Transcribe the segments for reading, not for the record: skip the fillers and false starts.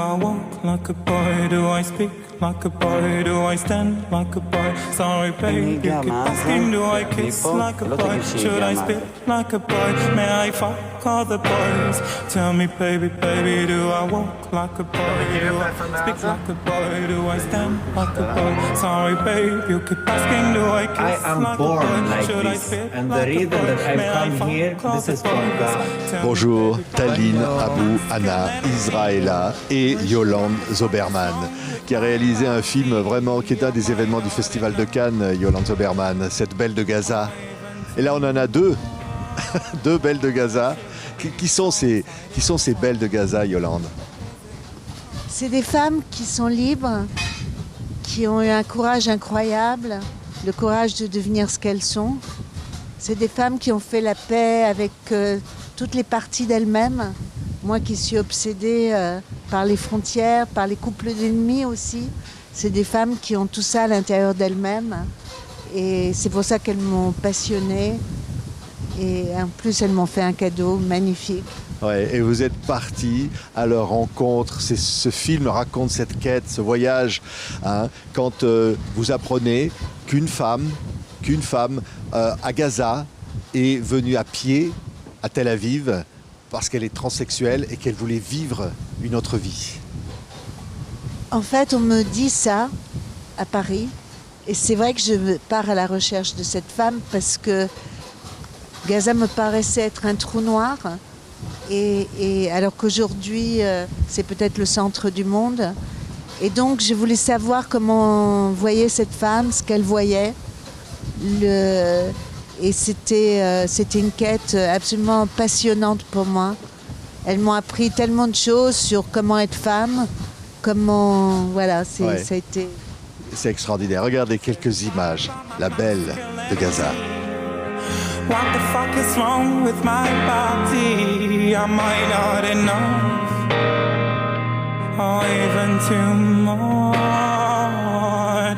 I walk like a boy? Do I speak like a boy? Do I stand like a boy? Sorry baby, you keep asking. Do I kiss like a boy? Should I spit like a boy? May I fuck all the boys? Tell me baby, baby, do I walk like a boy? Do I speak like a boy? Do I stand like a boy? Sorry baby, you keep asking. Do I kiss like a boy? Should I spit like a boy? May I fuck all the boys? Bonjour, Taline Abou Anna Israela et Yolande Zoberman, qui a réalisé un film vraiment qui est un des événements du Festival de Cannes, Yolande Zoberman, cette belle de Gaza. Et là, on en a deux, deux belles de Gaza. Qui sont ces belles de Gaza, Yolande? C'est des femmes qui sont libres, qui ont eu un courage incroyable, le courage de devenir ce qu'elles sont. C'est des femmes qui ont fait la paix avec toutes les parties d'elles-mêmes. Moi qui suis obsédée par les frontières, par les couples d'ennemis aussi, c'est des femmes qui ont tout ça à l'intérieur d'elles-mêmes. Et c'est pour ça qu'elles m'ont passionnée. Et en plus, elles m'ont fait un cadeau magnifique. Ouais, et vous êtes partis à leur rencontre. Ce film raconte cette quête, ce voyage, hein, quand vous apprenez qu'une femme à Gaza est venue à pied à Tel Aviv parce qu'elle est transsexuelle et qu'elle voulait vivre une autre vie. En fait, on me dit ça à Paris. Et c'est vrai que je pars à la recherche de cette femme parce que Gaza me paraissait être un trou noir. Et alors qu'aujourd'hui, c'est peut-être le centre du monde. Et donc, je voulais savoir comment voyait cette femme, ce qu'elle voyait. Et c'était une quête absolument passionnante pour moi. Elles m'ont appris tellement de choses sur comment être femme, comment... Voilà, ça a été... C'est extraordinaire. Regardez quelques images. La belle de Gaza. What the fuck is wrong with my body? Am I not enough? Or even too much?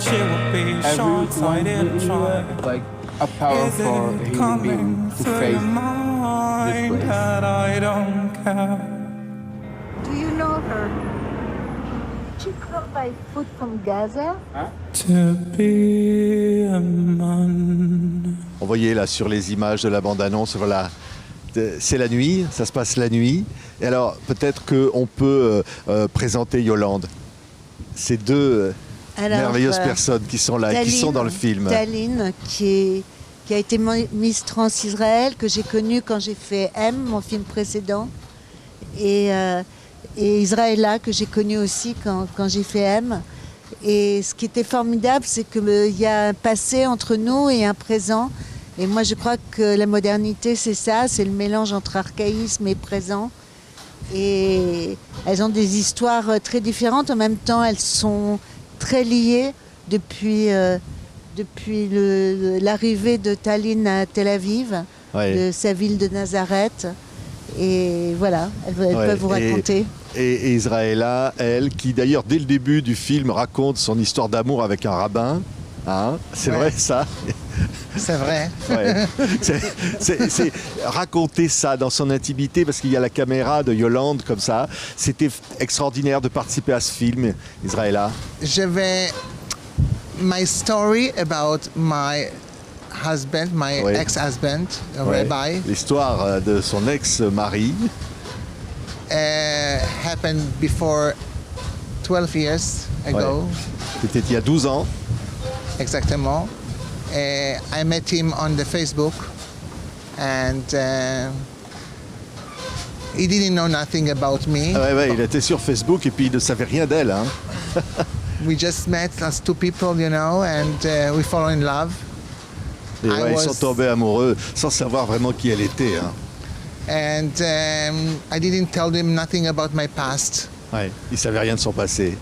It would be short, so I didn't try. Like a powerful human being to face this place. That I don't care. Do you know her? She come by foot from Gaza? To be a man. On voyait là sur les images de la bande-annonce, voilà, c'est la nuit, ça se passe la nuit. Et alors peut-être qu'on peut présenter Yolande, ces deux merveilleuses personnes qui sont là, Taline, qui sont dans le film. Taline, qui a été Miss Trans Israël, que j'ai connue quand j'ai fait M, mon film précédent. Et Israëla, que j'ai connue aussi quand j'ai fait M. Et ce qui était formidable, c'est qu'il y a un passé entre nous et un présent. Et moi, je crois que la modernité, c'est ça, c'est le mélange entre archaïsme et présent. Et elles ont des histoires très différentes. En même temps, elles sont très liées depuis l'arrivée de Taline à Tel Aviv, de sa ville de Nazareth. Et voilà, elles peuvent vous raconter. Et Israëla, elle, qui d'ailleurs, dès le début du film, raconte son histoire d'amour avec un rabbin. Hein, c'est vrai, ça? C'est vrai. Ouais. C'est raconter ça dans son intimité, parce qu'il y a la caméra de Yolande comme ça. C'était extraordinaire de participer à ce film, Israëla. My story about my husband, my ex-husband, rabbi. L'histoire de son ex-mari. Happened before 12 years ago. C'était il y a 12 ans. Exactement. I met him on the Facebook, and he didn't know nothing about me. Il était sur Facebook et puis il ne savait rien d'elle. Hein. We just met as two people, you know, and we fall in love. Et ils sont tombés amoureux sans savoir vraiment qui elle était. Hein. And I didn't tell him nothing about my past. Ouais, il savait rien de son passé.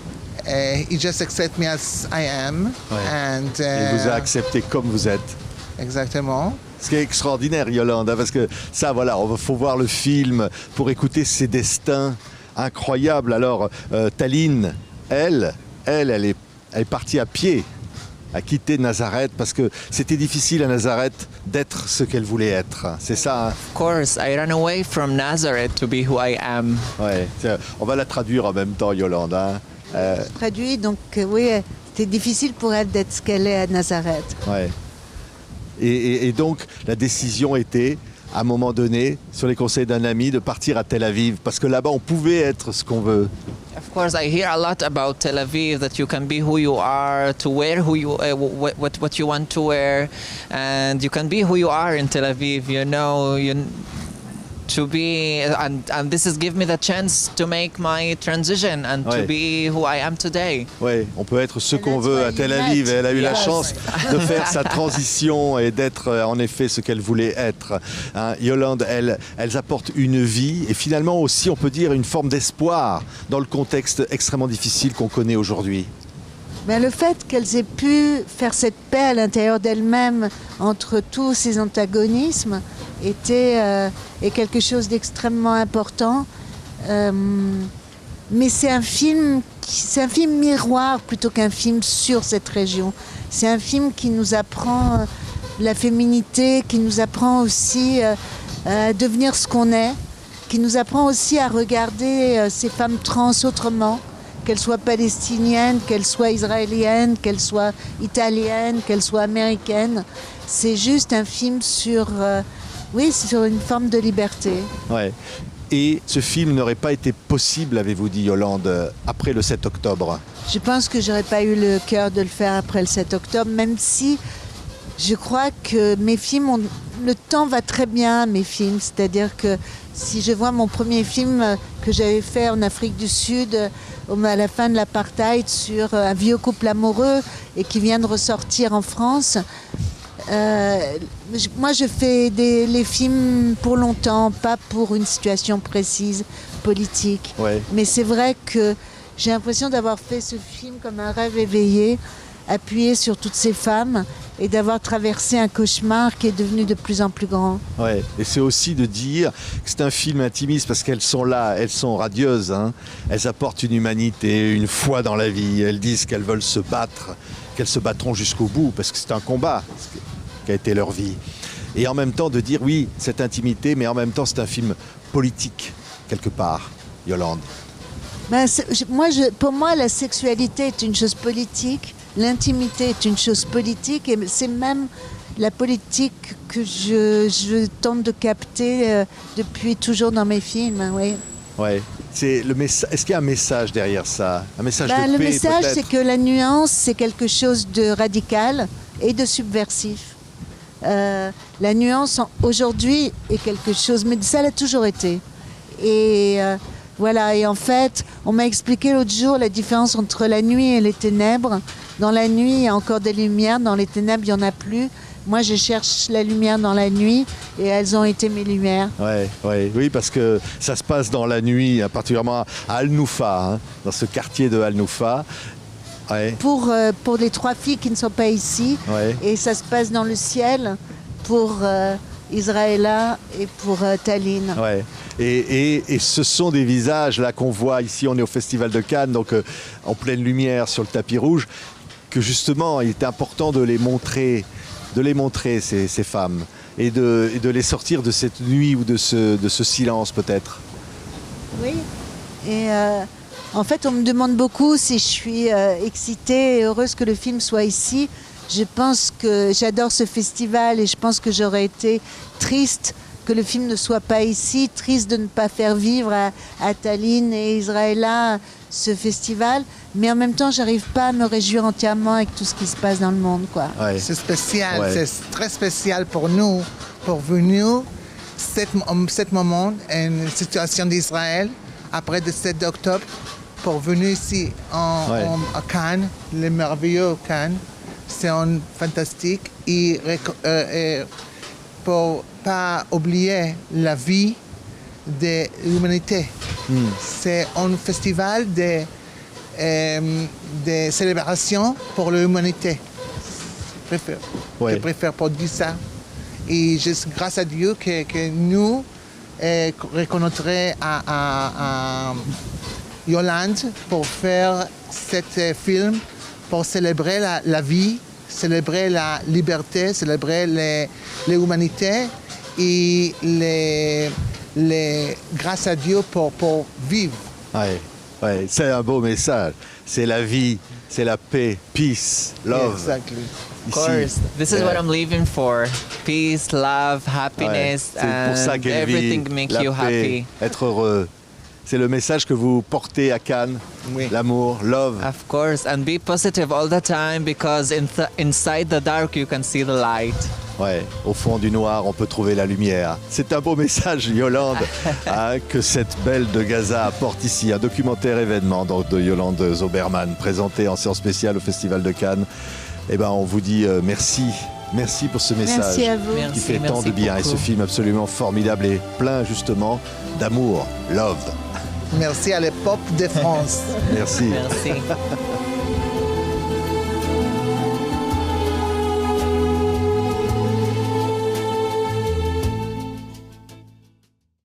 He just accepted me as I am. And, il vous a accepté comme vous êtes. Exactement. Ce qui est extraordinaire, Yolande, hein, parce que ça, voilà, il faut voir le film pour écouter ses destins incroyables. Alors, Taline, elle est partie à pied a quitté Nazareth parce que c'était difficile à Nazareth d'être ce qu'elle voulait être. C'est ça, hein? Of course, I ran away from Nazareth to be who I am. Ouais. Tiens, on va la traduire en même temps, Yolande, hein? Je traduis, donc oui, c'était difficile pour elle d'être ce qu'elle est à Nazareth. Ouais. Et donc, la décision était, à un moment donné, sur les conseils d'un ami, de partir à Tel Aviv, parce que là-bas, on pouvait être ce qu'on veut. Of course, I hear a lot about Tel Aviv, that you can be who you are, to wear who you, what you want to wear, and you can be who you are in Tel Aviv. You know, to be, and this has given me the chance to make my transition and to be who I am today. Oui, on peut être ce And qu'on that's veut why à you Tel met. Aviv et elle a eu la Yes. chance de faire sa transition et d'être en effet ce qu'elle voulait être. Hein, Yolande, elles apportent une vie et finalement aussi, on peut dire, une forme d'espoir dans le contexte extrêmement difficile qu'on connaît aujourd'hui. Mais le fait qu'elles aient pu faire cette paix à l'intérieur d'elles-mêmes entre tous ces antagonismes est quelque chose d'extrêmement important. Mais c'est un film miroir plutôt qu'un film sur cette région. C'est un film qui nous apprend la féminité, qui nous apprend aussi à devenir ce qu'on est, qui nous apprend aussi à regarder ces femmes trans autrement, qu'elles soient palestiniennes, qu'elles soient israéliennes, qu'elles soient italiennes, qu'elles soient américaines. C'est juste un film sur une forme de liberté. Ouais. Et ce film n'aurait pas été possible, avez-vous dit, Yolande, après le 7 octobre? Je pense que j'aurais pas eu le cœur de le faire après le 7 octobre, même si je crois que mes films, le temps va très bien à mes films. C'est-à-dire que si je vois mon premier film que j'avais fait en Afrique du Sud, à la fin de l'apartheid, sur un vieux couple amoureux et qui vient de ressortir en France, moi je fais les films pour longtemps, pas pour une situation précise, politique. Ouais. Mais c'est vrai que j'ai l'impression d'avoir fait ce film comme un rêve éveillé, appuyé sur toutes ces femmes et d'avoir traversé un cauchemar qui est devenu de plus en plus grand. Ouais. Et c'est aussi de dire que c'est un film intimiste parce qu'elles sont là, elles sont radieuses, hein. Elles apportent une humanité, une foi dans la vie. Elles disent qu'elles veulent se battre, qu'elles se battront jusqu'au bout parce que c'est un combat qui a été leur vie. Et en même temps de dire oui, cette intimité, mais en même temps c'est un film politique quelque part, Yolande. Pour moi, la sexualité est une chose politique, l'intimité est une chose politique, et c'est même la politique que je tente de capter depuis toujours dans mes films. Oui. Ouais. Est-ce qu'il y a un message derrière ça? Un message de paix, le message, peut-être? c'est que la nuance, c'est quelque chose de radical et de subversif. La nuance aujourd'hui est quelque chose, mais ça l'a toujours été. Et voilà, et en fait, on m'a expliqué l'autre jour la différence entre la nuit et les ténèbres. Dans la nuit, il y a encore des lumières, dans les ténèbres, il n'y en a plus. Moi, je cherche la lumière dans la nuit et elles ont été mes lumières. Oui, parce que ça se passe dans la nuit, hein, particulièrement à Al-Noufa, hein, dans ce quartier de Al-Noufa. Ouais. Pour les trois filles qui ne sont pas ici, et ça se passe dans le ciel pour Israëla et pour Tallinn. Ouais. Et ce sont des visages là qu'on voit ici, on est au Festival de Cannes, donc en pleine lumière sur le tapis rouge, que justement il était important de les montrer ces femmes et de les sortir de cette nuit ou de ce silence peut-être. Oui, et en fait on me demande beaucoup si je suis excitée et heureuse que le film soit ici. Je pense que j'adore ce festival et je pense que j'aurais été triste que le film ne soit pas ici, triste de ne pas faire vivre à Tallinn et Israëla ce festival, mais en même temps, j'arrive pas à me réjouir entièrement avec tout ce qui se passe dans le monde, quoi. Ouais. C'est spécial, Ouais. c'est très spécial pour nous, pour venir cet moment, une situation d'Israël, après le 7 octobre, pour venir ici à Cannes, le merveilleux Cannes. C'est un fantastique et pour pas oublier la vie de l'humanité. C'est un festival de célébration pour l'humanité. Je préfère pour dire ça. Et juste grâce à Dieu que nous reconnaîtrons à Yolande pour faire cet film, pour célébrer la vie célébrer la liberté, célébrer l'humanité et grâce à Dieu pour vivre. Ouais, c'est un beau message. C'est la vie, c'est la paix, peace, love. Exactly. Of course, this is what I'm living for: peace, love, happiness, c'est pour ça and qu'elle vit, everything make la you paix, happy. être heureux. C'est le message que vous portez à Cannes. Oui. L'amour, love. Of course, and be positive all the time because inside the dark you can see the light. Ouais, au fond du noir, on peut trouver la lumière. C'est un beau message, Yolande, que cette belle de Gaza apporte ici. Un documentaire événement donc, de Yolande Zoberman, présenté en séance spéciale au Festival de Cannes. Eh ben, on vous dit merci. Merci pour ce message Merci à vous. qui fait tant de bien. beaucoup. Et ce film absolument formidable et plein justement d'amour, love. Merci à l'époque de France. Merci. Merci.